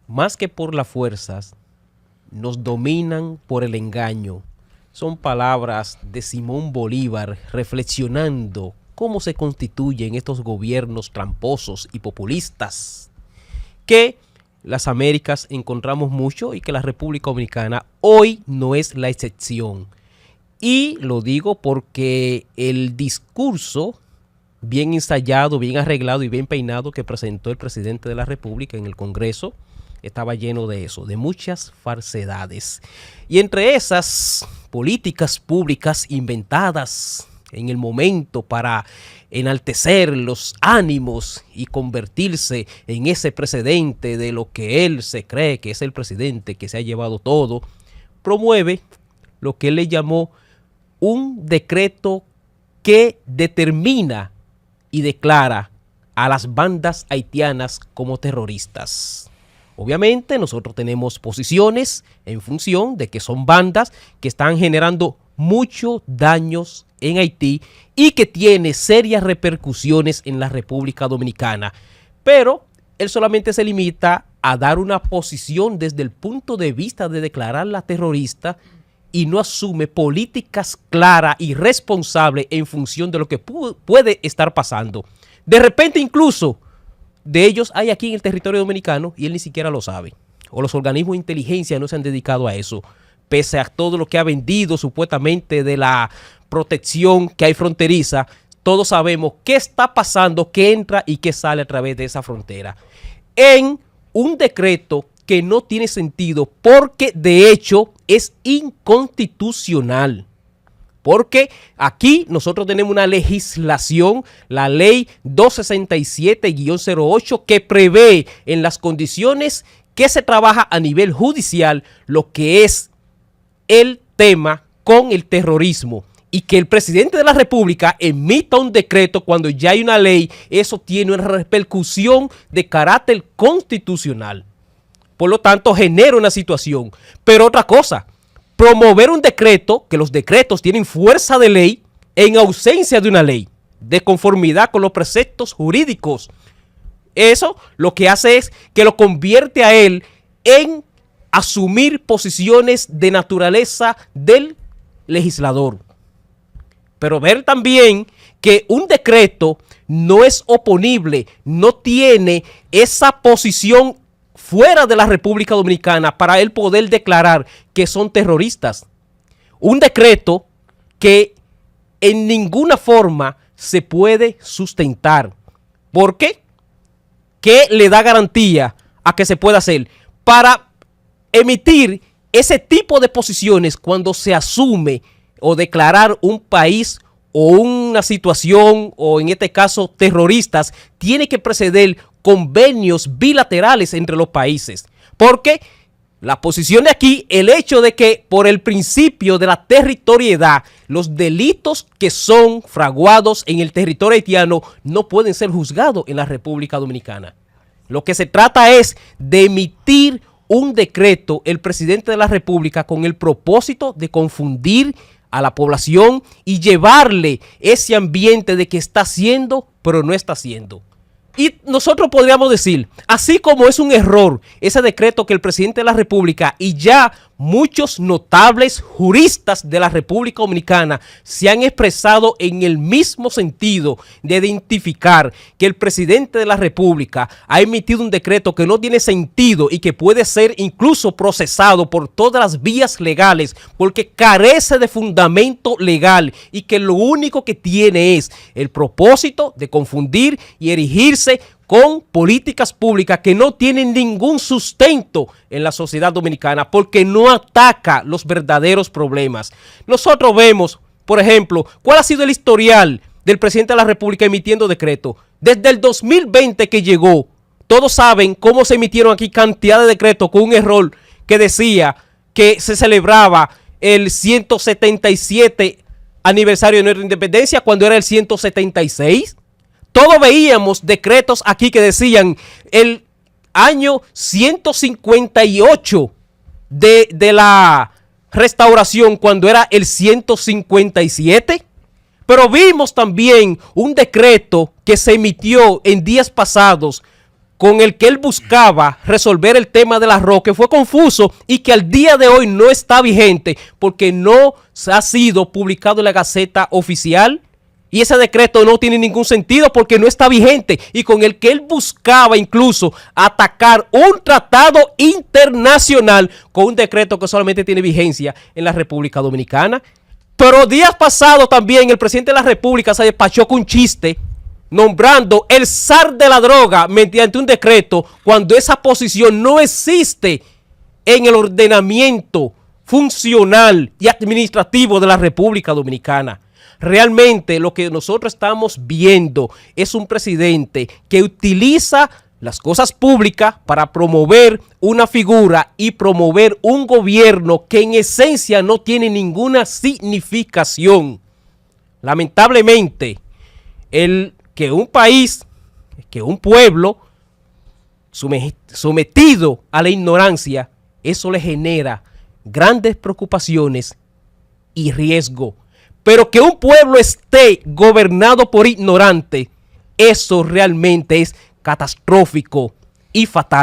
más que por las fuerzas, nos dominan por el engaño. Son palabras de Simón Bolívar reflexionando cómo se constituyen estos gobiernos tramposos y populistas que las Américas encontramos mucho y que la República Dominicana hoy no es la excepción. Y lo digo porque el discurso bien ensayado, bien arreglado y bien peinado que presentó el presidente de la República en el Congreso estaba lleno de eso, de muchas falsedades. Y entre esas políticas públicas inventadas en el momento para enaltecer los ánimos y convertirse en ese precedente de lo que él se cree que es el presidente que se ha llevado todo, promueve lo que él le llamó un decreto que determina y declara a las bandas haitianas como terroristas. Obviamente nosotros tenemos posiciones en función de que son bandas que están generando muchos daños en Haití y que tiene serias repercusiones en la República Dominicana. Pero él solamente se limita a dar una posición desde el punto de vista de declararla terrorista y no asume políticas claras y responsables en función de lo que puede estar pasando. De repente incluso de ellos hay aquí en el territorio dominicano y él ni siquiera lo sabe. O los organismos de inteligencia no se han dedicado a eso, pese a todo lo que ha vendido supuestamente de la protección que hay fronteriza. Todos sabemos qué está pasando, qué entra y qué sale a través de esa frontera. En un decreto que no tiene sentido porque de hecho es inconstitucional. Porque aquí nosotros tenemos una legislación, la ley 267-08, que prevé en las condiciones que se trabaja a nivel judicial lo que es el tema con el terrorismo. Y que el presidente de la República emita un decreto cuando ya hay una ley, eso tiene una repercusión de carácter constitucional. Por lo tanto, genera una situación. Pero otra cosa, promover un decreto, que los decretos tienen fuerza de ley, en ausencia de una ley, de conformidad con los preceptos jurídicos. Eso lo que hace es que lo convierte a él en asumir posiciones de naturaleza del legislador. Pero ver también que un decreto no es oponible, no tiene esa posición fuera de la República Dominicana para él poder declarar que son terroristas. Un decreto que en ninguna forma se puede sustentar. ¿Por qué? ¿Qué le da garantía a que se pueda hacer? Para emitir ese tipo de posiciones cuando se asume o declarar un país o una situación, o en este caso terroristas, tiene que preceder convenios bilaterales entre los países. Porque la posición de aquí, el hecho de que por el principio de la territorialidad, los delitos que son fraguados en el territorio haitiano no pueden ser juzgados en la República Dominicana. Lo que se trata es de emitir un decreto, el presidente de la República, con el propósito de confundir a la población y llevarle ese ambiente de que está haciendo, pero no está haciendo. Y nosotros podríamos decir, así como es un error ese decreto que el presidente de la República y ya muchos notables juristas de la República Dominicana se han expresado en el mismo sentido de identificar que el presidente de la República ha emitido un decreto que no tiene sentido y que puede ser incluso procesado por todas las vías legales porque carece de fundamento legal y que lo único que tiene es el propósito de confundir y erigirse con políticas públicas que no tienen ningún sustento en la sociedad dominicana porque no ataca los verdaderos problemas. Nosotros vemos, por ejemplo, cuál ha sido el historial del presidente de la República emitiendo decretos. Desde el 2020 que llegó, todos saben cómo se emitieron aquí cantidad de decretos con un error que decía que se celebraba el 177 aniversario de nuestra independencia cuando era el 176. Todos veíamos decretos aquí que decían el año 158 de la restauración cuando era el 157. Pero vimos también un decreto que se emitió en días pasados con el que él buscaba resolver el tema del arroz, que fue confuso y que al día de hoy no está vigente porque no ha sido publicado en la Gaceta Oficial. Y ese decreto no tiene ningún sentido porque no está vigente, y con el que él buscaba incluso atacar un tratado internacional con un decreto que solamente tiene vigencia en la República Dominicana. Pero días pasados también el presidente de la República se despachó con un chiste nombrando el zar de la droga mediante un decreto cuando esa posición no existe en el ordenamiento funcional y administrativo de la República Dominicana. Realmente lo que nosotros estamos viendo es un presidente que utiliza las cosas públicas para promover una figura y promover un gobierno que en esencia no tiene ninguna significación. Lamentablemente, que un país, que un pueblo sometido a la ignorancia, eso le genera grandes preocupaciones y riesgo. Pero que un pueblo esté gobernado por ignorantes, eso realmente es catastrófico y fatal.